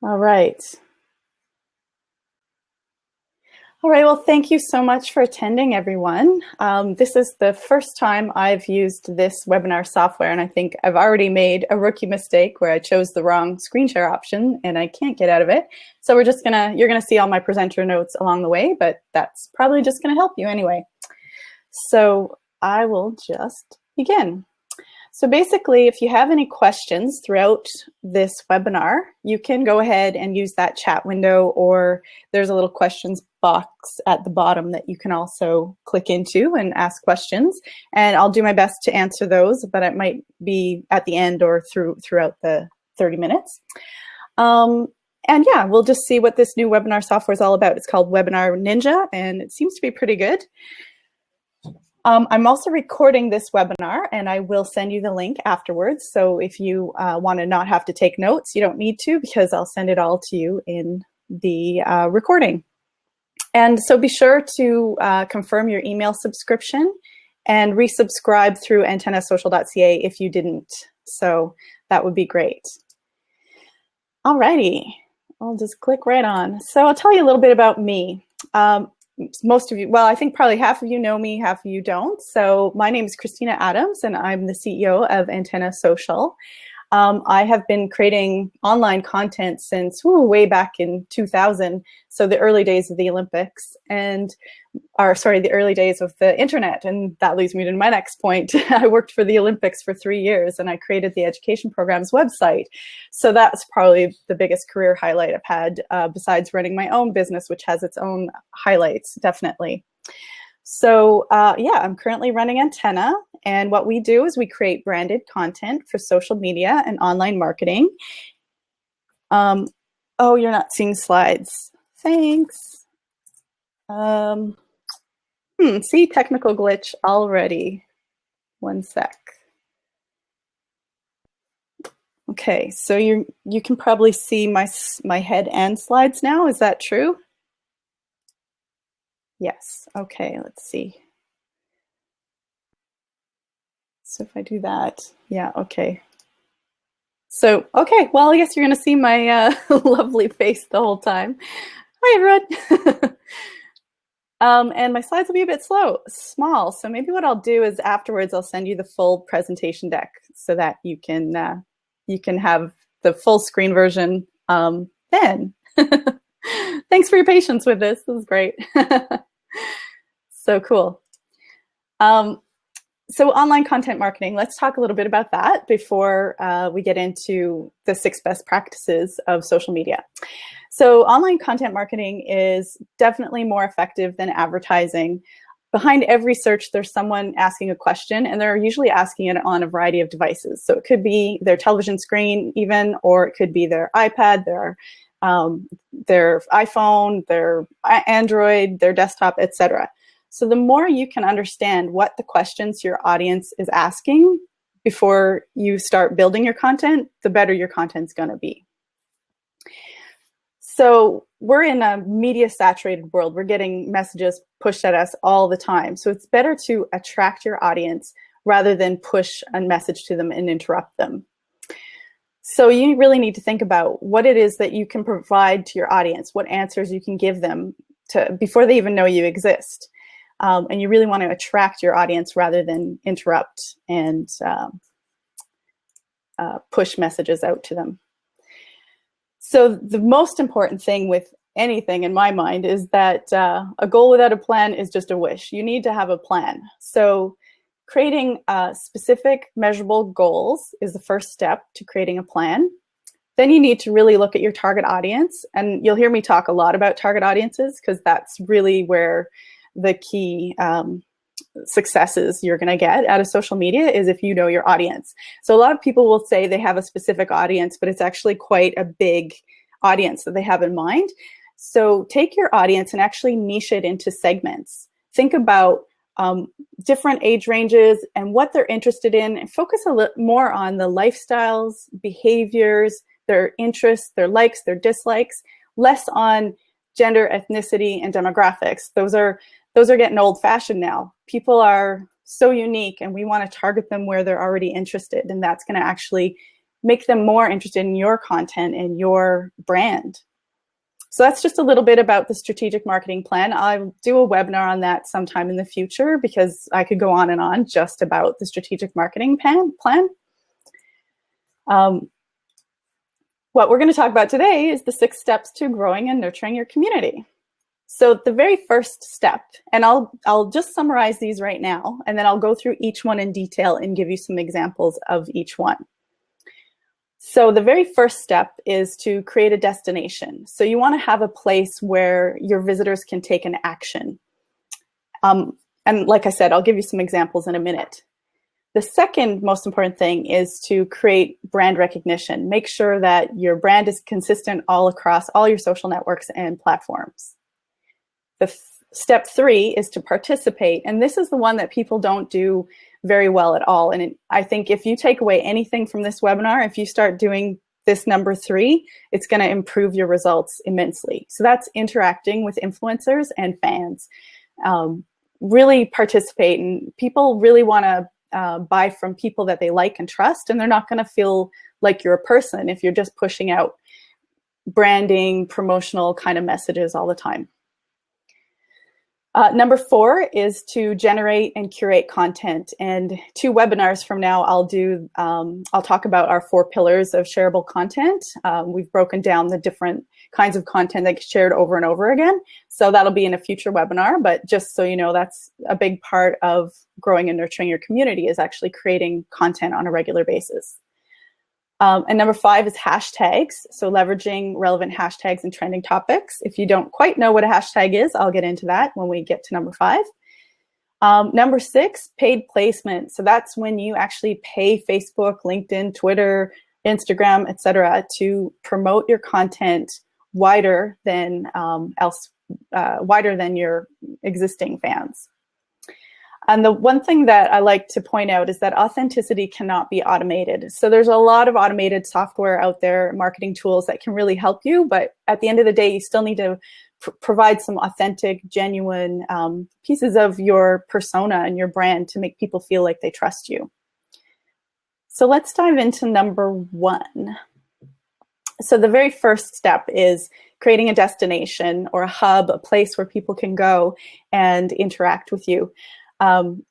All right. All right, well, thank you so much for attending, everyone. This is the first time I've used this webinar software, and I think I've already made a rookie mistake where I chose the wrong screen share option and I can't get out of it. So you're gonna see all my presenter notes along the way, but that's probably just gonna help you anyway. So I will just begin. So basically, if you have any questions throughout this webinar, you can go ahead and use that chat window, or there's a little questions box at the bottom that you can also click into and ask questions. And I'll do my best to answer those, but it might be at the end or throughout the 30 minutes. And yeah, we'll just see what this new webinar software is all about. It's called Webinar Ninja, and it seems to be pretty good. I'm also recording this webinar, and I will send you the link afterwards. So if you want to not have to take notes, you don't need to, because I'll send it all to you in the recording. And so be sure to confirm your email subscription and resubscribe through antennasocial.ca if you didn't. So that would be great. Alrighty, I'll just click right on. So I'll tell you a little bit about me. Most of you, well, I think probably half of you know me, half of you don't. So my name is Christina Adams, and I'm the CEO of Antenna Social. I have been creating online content since way back in 2000, so the early days of the Olympics, the early days of the internet. And that leads me to my next point. I worked for the Olympics for 3 years, and I created the education program's website. So that's probably the biggest career highlight I've had, besides running my own business, which has its own highlights, definitely. So yeah, I'm currently running Antenna, and what we do is we create branded content for social media and online marketing. Oh, you're not seeing slides. Thanks. See, technical glitch already. One sec. Okay, so you can probably see my head and slides now. Is that true? Yes. Okay, let's see. So if I do that, yeah, okay. So, okay, well, I guess you're going to see my lovely face the whole time. Hi, everyone. And my slides will be a bit small. So maybe what I'll do is afterwards, I'll send you the full presentation deck so that you can have the full screen version then. Thanks for your patience with this. This is great. So cool. So online content marketing, let's talk a little bit about that before we get into the 6 best practices of social media. So online content marketing is definitely more effective than advertising. Behind every search, there's someone asking a question, and they're usually asking it on a variety of devices. So it could be their television screen even, or it could be their iPad, their iPhone, their Android, their desktop, etc. So the more you can understand what the questions your audience is asking before you start building your content, the better your content's going to be. So we're in a media saturated world. We're getting messages pushed at us all the time. So it's better to attract your audience rather than push a message to them and interrupt them. So you really need to think about what it is that you can provide to your audience, what answers you can give them before they even know you exist. And you really want to attract your audience rather than interrupt and push messages out to them. So the most important thing with anything in my mind is that a goal without a plan is just a wish. You need to have a plan. So creating specific measurable goals is the first step to creating a plan. Then you need to really look at your target audience. And you'll hear me talk a lot about target audiences because that's really where the key successes you're going to get out of social media is if you know your audience. So a lot of people will say they have a specific audience, but it's actually quite a big audience that they have in mind. So take your audience and actually niche it into segments. Think about different age ranges and what they're interested in, and focus a little more on the lifestyles, behaviors, their interests, their likes, their dislikes, less on gender, ethnicity, and demographics. Those are getting old-fashioned now. People are so unique, and we want to target them where they're already interested, and that's going to actually make them more interested in your content and your brand. So that's just a little bit about the strategic marketing plan. I'll do a webinar on that sometime in the future because I could go on just about the strategic marketing plan. What we're going to talk about today is the 6 steps to growing and nurturing your community. So the very first step, and I'll just summarize these right now, and then I'll go through each one in detail and give you some examples of each one. So the very first step is to create a destination. So you want to have a place where your visitors can take an action. And like I said, I'll give you some examples in a minute. The second most important thing is to create brand recognition. Make sure that your brand is consistent all across all your social networks and platforms. Step 3 is to participate. And this is the one that people don't do very well at all. And I think if you take away anything from this webinar, if you start doing this number 3, it's going to improve your results immensely. So that's interacting with influencers and fans. Really participate, and people really want to buy from people that they like and trust, and they're not going to feel like you're a person if you're just pushing out branding, promotional kind of messages all the time. Number 4 is to generate and curate content. And 2 webinars from now, I'll talk about our 4 pillars of shareable content. We've broken down the different kinds of content that gets shared over and over again. So that'll be in a future webinar. But just so you know, that's a big part of growing and nurturing your community, is actually creating content on a regular basis. And number 5 is hashtags. So leveraging relevant hashtags and trending topics. If you don't quite know what a hashtag is, I'll get into that when we get to number 5. Number 6, paid placement. So that's when you actually pay Facebook, LinkedIn, Twitter, Instagram, etc., to promote your content wider than your existing fans. And the one thing that I like to point out is that authenticity cannot be automated. So there's a lot of automated software out there, marketing tools that can really help you, but at the end of the day, you still need to provide some authentic, genuine pieces of your persona and your brand to make people feel like they trust you. So let's dive into number 1. So the very first step is creating a destination or a hub, a place where people can go and interact with you.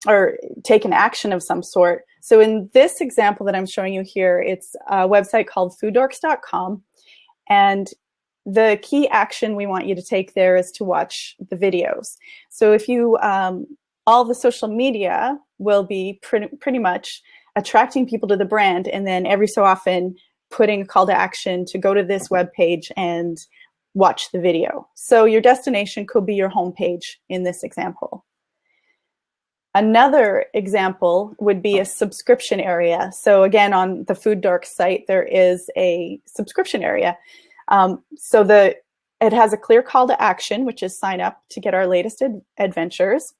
Or take an action of some sort. So in this example that I'm showing you here, it's a website called fooddorks.com. And the key action we want you to take there is to watch the videos. So if you, all the social media will be pretty much attracting people to the brand, and then every so often putting a call to action to go to this web page and watch the video. So your destination could be your homepage in this example. Another example would be a subscription area. So again, on the Food Dorks site, there is a subscription area. It has a clear call to action, which is sign up to get our latest adventures.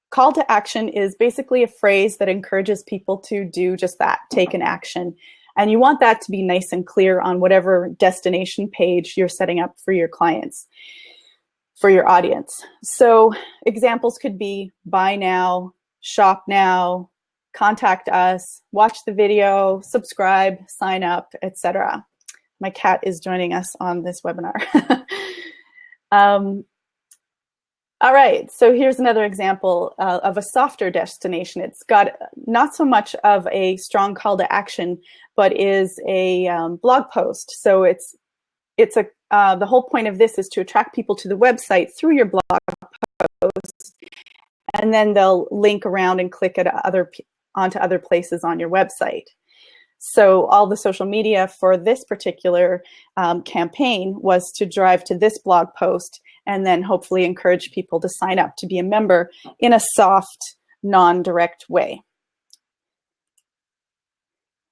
Call to action is basically a phrase that encourages people to do just that, take an action. And you want that to be nice and clear on whatever destination page you're setting up for your clients, for your audience. So examples could be buy now, shop now, contact us, watch the video, subscribe, sign up, etc. My cat is joining us on this webinar. All right, so here's another example of a softer destination. It's got not so much of a strong call to action, but is a blog post. So the whole point of this is to attract people to the website through your blog post, and then they'll link around and click onto other places on your website. So all the social media for this particular campaign was to drive to this blog post and then hopefully encourage people to sign up to be a member in a soft, non-direct way.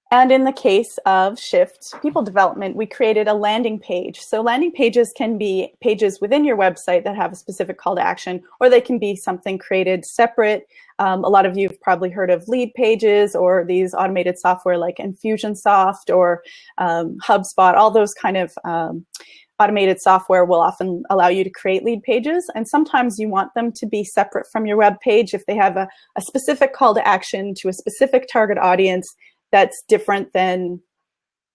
And in the case of Shift People Development, we created a landing page. So landing pages can be pages within your website that have a specific call to action, or they can be something created separate. A lot of you have probably heard of lead pages or these automated software like Infusionsoft or HubSpot. All those kind of automated software will often allow you to create lead pages. And sometimes you want them to be separate from your web page if they have a specific call to action to a specific target audience that's different than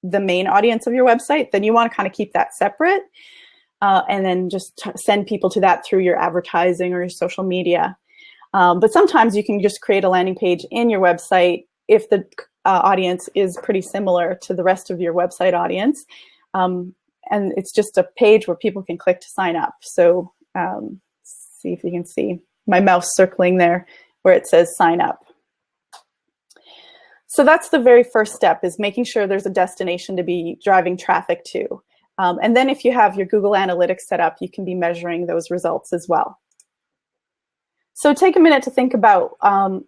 the main audience of your website, then you want to kind of keep that separate, and then just send people to that through your advertising or your social media. But sometimes you can just create a landing page in your website if the audience is pretty similar to the rest of your website audience. And it's just a page where people can click to sign up. So see if you can see my mouse circling there where it says sign up. So that's the very first step, is making sure there's a destination to be driving traffic to. And then if you have your Google Analytics set up, you can be measuring those results as well. So take a minute to think about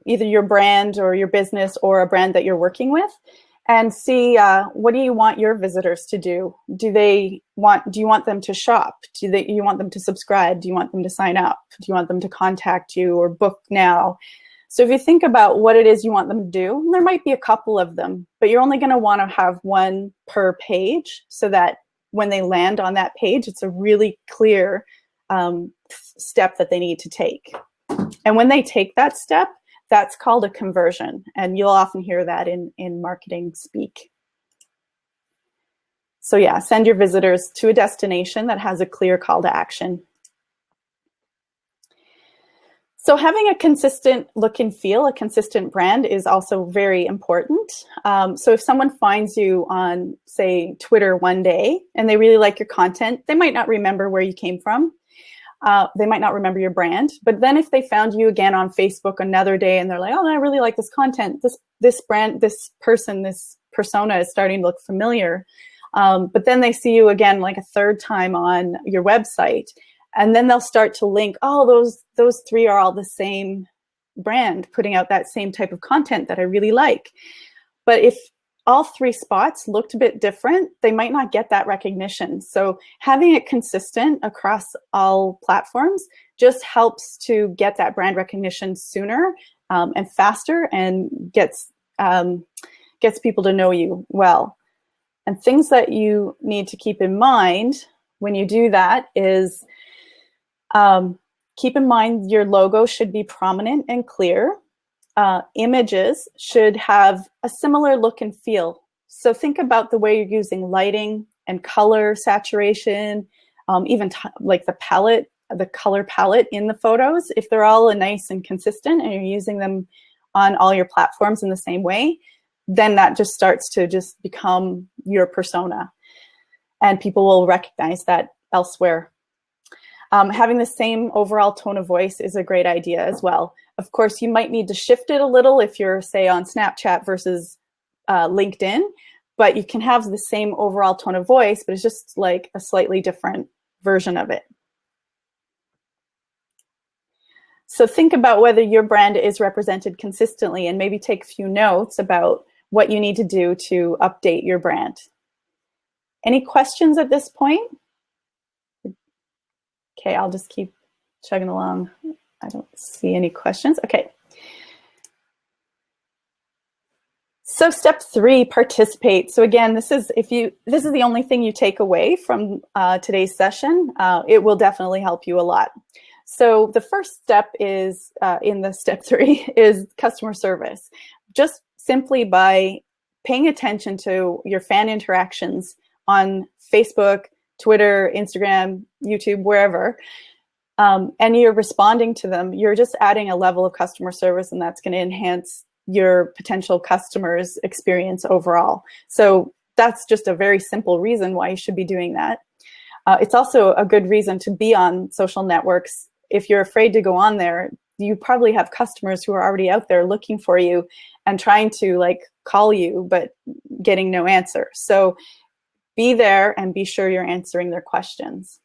either your brand or your business or a brand that you're working with, and see what do you want your visitors to do? Do you want them to shop? Do you want them to subscribe? Do you want them to sign up? Do you want them to contact you or book now? So if you think about what it is you want them to do, there might be a couple of them, but you're only going to want to have one per page, so that when they land on that page, it's a really clear step that they need to take. And when they take that step, that's called a conversion. And you'll often hear that in marketing speak. So yeah, send your visitors to a destination that has a clear call to action. So having a consistent look and feel, a consistent brand, is also very important. So if someone finds you on, say, Twitter one day and they really like your content, they might not remember where you came from. They might not remember your brand. But then if they found you again on Facebook another day and they're like, oh, I really like this content, this brand, this person, this persona is starting to look familiar. But then they see you again like a third time on your website. And then they'll start to link, oh, those three are all the same brand, putting out that same type of content that I really like. But if all three spots looked a bit different, they might not get that recognition. So having it consistent across all platforms just helps to get that brand recognition sooner and faster, and gets people to know you well. And things that you need to keep in mind when you do that is, keep in mind your logo should be prominent and clear. Images should have a similar look and feel. So think about the way you're using lighting and color saturation, even like the color palette in the photos. If they're all nice and consistent and you're using them on all your platforms in the same way, then that just starts to just become your persona, and people will recognize that elsewhere. Having the same overall tone of voice is a great idea as well. Of course, you might need to shift it a little if you're, say, on Snapchat versus LinkedIn, but you can have the same overall tone of voice, but it's just like a slightly different version of it. So think about whether your brand is represented consistently, and maybe take a few notes about what you need to do to update your brand. Any questions at this point? Okay, I'll just keep chugging along. I don't see any questions. Okay. So step 3, participate. So again, this is the only thing you take away from today's session, it will definitely help you a lot. So the first step is in the step 3 is customer service. Just simply by paying attention to your fan interactions on Facebook, Twitter, Instagram, YouTube, wherever, and you're responding to them, you're just adding a level of customer service, and that's going to enhance your potential customers' experience overall. So that's just a very simple reason why you should be doing that. It's also a good reason to be on social networks. If you're afraid to go on there, you probably have customers who are already out there looking for you and trying to like call you, but getting no answer. So be there and be sure you're answering their questions.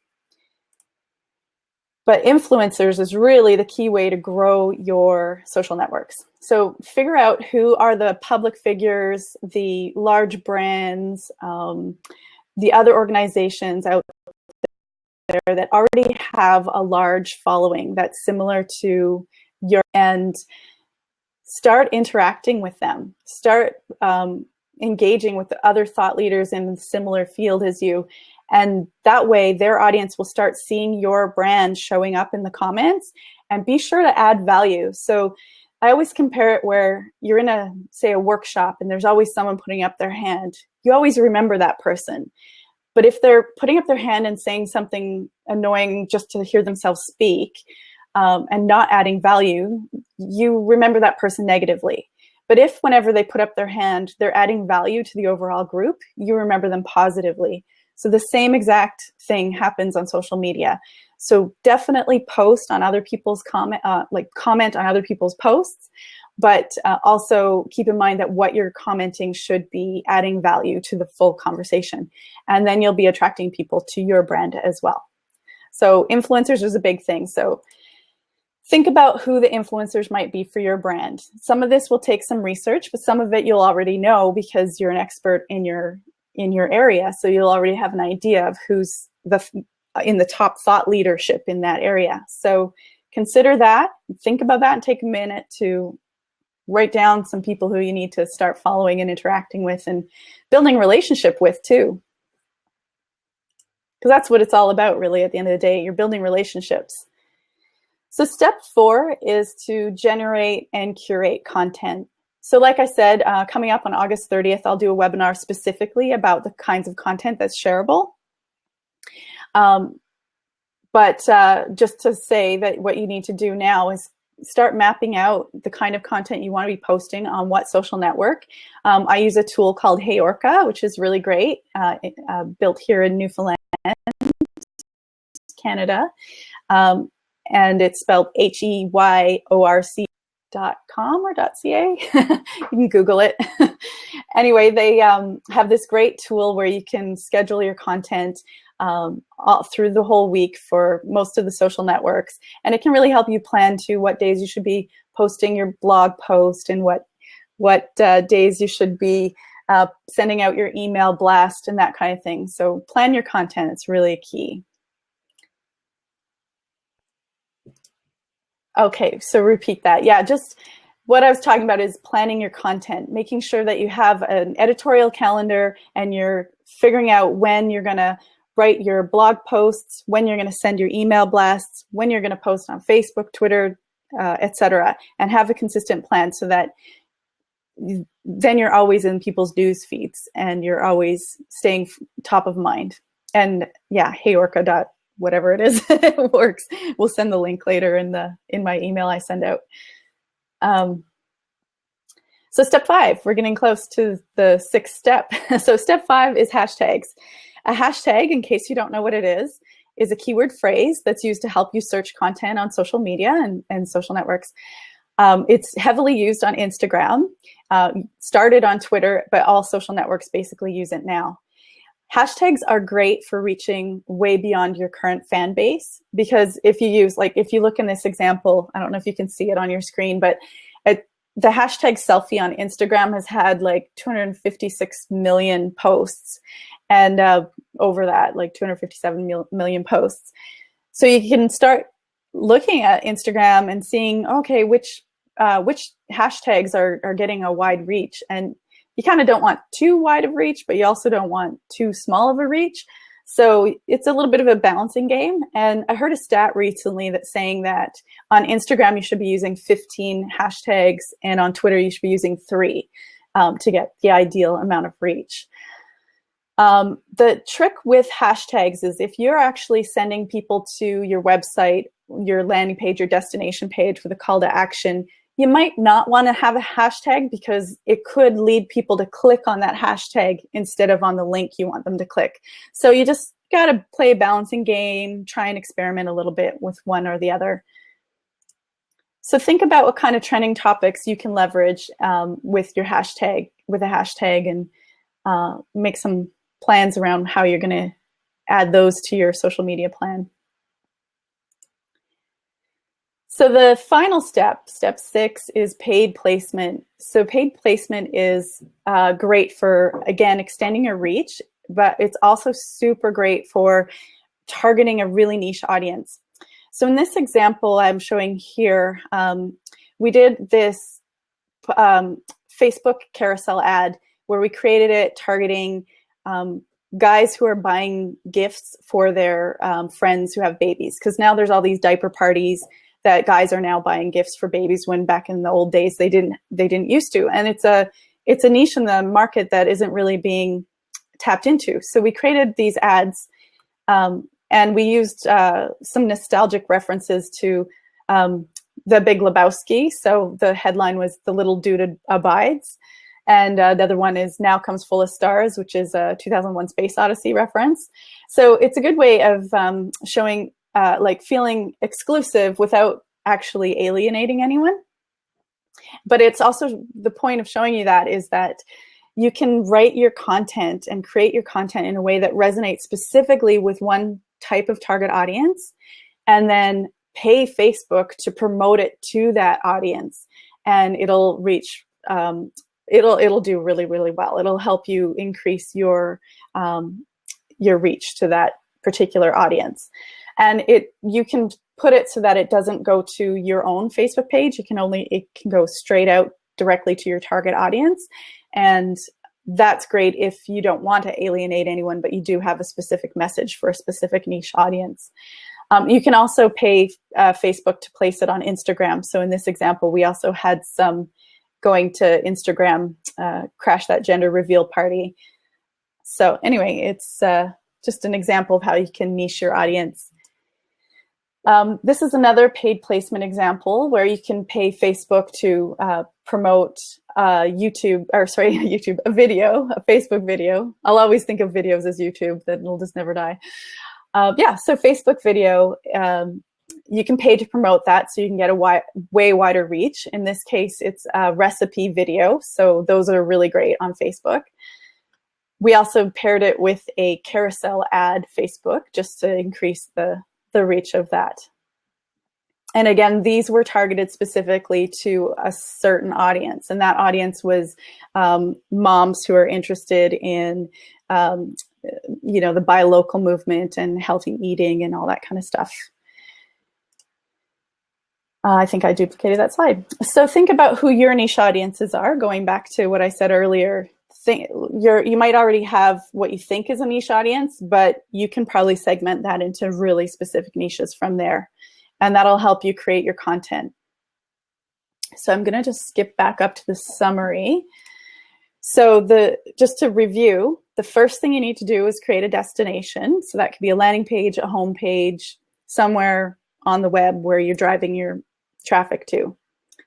But influencers is really the key way to grow your social networks. So figure out who are the public figures, the large brands, the other organizations out there that already have a large following that's similar to your, and start interacting with them. Start engaging with the other thought leaders in a similar field as you. And that way their audience will start seeing your brand showing up in the comments, and be sure to add value. So I always compare it where you're in say a workshop, and there's always someone putting up their hand. you always remember that person. But if they're putting up their hand and saying something annoying just to hear themselves speak, and not adding value, you remember that person negatively. But if whenever they put up their hand, they're adding value to the overall group, you remember them positively. So the same exact thing happens on social media. So definitely post on other people's comment on other people's posts, but also keep in mind that what you're commenting should be adding value to the full conversation. And then you'll be attracting people to your brand as well. So influencers is a big thing. So think about who the influencers might be for your brand. Some of this will take some research, but some of it you'll already know because you're an expert in your area. So you'll already have an idea of who's in the top thought leadership in that area. So consider that, think about that, and take a minute to write down some people who you need to start following and interacting with and building a relationship with too. Because that's what it's all about, really, at the end of the day. You're building relationships. So step 4 is to generate and curate content. So like I said, coming up on August 30th, I'll do a webinar specifically about the kinds of content that's shareable. But just to say that what you need to do now is start mapping out the kind of content you want to be posting on what social network. I use a tool called Hey Orca, which is really great, built here in Newfoundland, Canada. And it's spelled HEYORC.com or .ca. You can Google it. Anyway, they have this great tool where you can schedule your content all through the whole week for most of the social networks. And it can really help you plan to what days you should be posting your blog post and what days you should be sending out your email blast and that kind of thing. So plan your content. It's really key. Okay, so repeat that. Yeah, just what I was talking about is planning your content, making sure that you have an editorial calendar and you're figuring out when you're going to write your blog posts, when you're going to send your email blasts, when you're going to post on Facebook, Twitter, etc., and have a consistent plan so that then you're always in people's news feeds and you're always staying top of mind. And yeah, heyorca. Whatever it is, it works. We'll send the link later in my email I send out. So step 5, we're getting close to the 6th step. So step 5 is hashtags. A hashtag, in case you don't know what it is a keyword phrase that's used to help you search content on social media and social networks. It's heavily used on Instagram, started on Twitter, but all social networks basically use it now. Hashtags are great for reaching way beyond your current fan base, because if you look in this example, I don't know if you can see it on your screen, but the hashtag selfie on Instagram has had like 256 million posts, and over that, like 257 million posts. So you can start looking at Instagram and seeing, okay, which hashtags are getting a wide reach. And you kind of don't want too wide of reach, but you also don't want too small of a reach. So it's a little bit of a balancing game. And I heard a stat recently that's saying that on Instagram, you should be using 15 hashtags, and on Twitter, you should be using 3 to get the ideal amount of reach. The trick with hashtags is if you're actually sending people to your website, your landing page, your destination page with a call to action, you might not want to have a hashtag because it could lead people to click on that hashtag instead of on the link you want them to click. So you just got to play a balancing game, try and experiment a little bit with one or the other. So think about what kind of trending topics you can leverage with a hashtag, and make some plans around how you're going to add those to your social media plan. So the final step 6, is paid placement. So paid placement is great for, again, extending your reach, but it's also super great for targeting a really niche audience. So in this example I'm showing here, we did this Facebook carousel ad where we created it targeting guys who are buying gifts for their friends who have babies, because now there's all these diaper parties that guys are now buying gifts for babies when back in the old days they didn't used to. And it's a niche in the market that isn't really being tapped into. So we created these ads, and we used some nostalgic references to The Big Lebowski. So the headline was "The Little Dude Abides," and the other one is "Now Comes Full of Stars," which is a 2001 Space Odyssey reference. So it's a good way of showing, like, feeling exclusive without actually alienating anyone. But it's also, the point of showing you that is that you can write your content and create your content in a way that resonates specifically with one type of target audience, and then pay Facebook to promote it to that audience, and it'll reach, it'll do really, really well. It'll help you increase your reach to that particular audience. And you can put it so that it doesn't go to your own Facebook page. It can go straight out directly to your target audience. And that's great if you don't want to alienate anyone, but you do have a specific message for a specific niche audience. You can also pay Facebook to place it on Instagram. So in this example, we also had some going to Instagram, Crash That Gender Reveal Party. So anyway, it's just an example of how you can niche your audience. This is another paid placement example where you can pay Facebook to promote a Facebook video. I'll always think of videos as YouTube, that it'll just never die. So Facebook video, you can pay to promote that, so you can get a way wider reach. In this case, it's a recipe video, so those are really great on Facebook. We also paired it with a carousel ad Facebook, just to increase the reach of that. And again, these were targeted specifically to a certain audience, and that audience was moms who are interested in the buy local movement and healthy eating and all that kind of stuff. I think I duplicated that slide. So think about who your niche audiences are. Going back to what I said earlier, you might already have what you think is a niche audience, but you can probably segment that into really specific niches from there. And that'll help you create your content. So I'm going to just skip back up to the summary. So just to review, the first thing you need to do is create a destination. So that could be a landing page, a home page, somewhere on the web where you're driving your traffic to.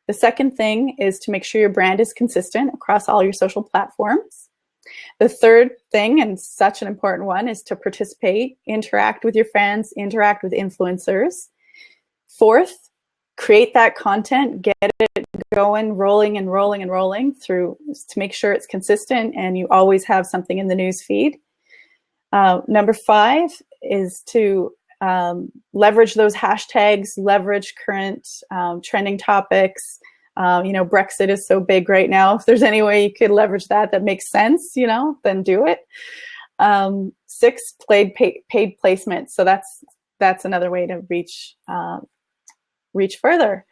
The second thing is to make sure your brand is consistent across all your social platforms. The third thing, and such an important one, is to participate, interact with your friends, interact with influencers. Fourth, create that content, get it going, rolling and rolling and rolling through, to make sure it's consistent and you always have something in the news feed. Number 5 is to leverage those hashtags, leverage current trending topics. Brexit is so big right now. If there's any way you could leverage that makes sense, then do it. 6, paid placement. So that's another way to reach further.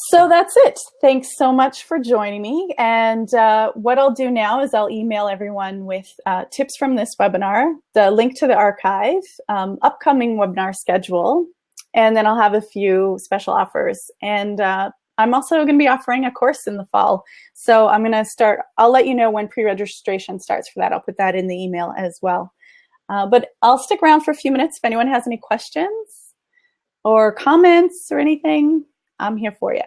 So that's it. Thanks so much for joining me. And what I'll do now is I'll email everyone with tips from this webinar, the link to the archive, upcoming webinar schedule, and then I'll have a few special offers. And I'm also going to be offering a course in the fall. So I'll let you know when pre-registration starts for that. I'll put that in the email as well. But I'll stick around for a few minutes if anyone has any questions or comments or anything. I'm here for you.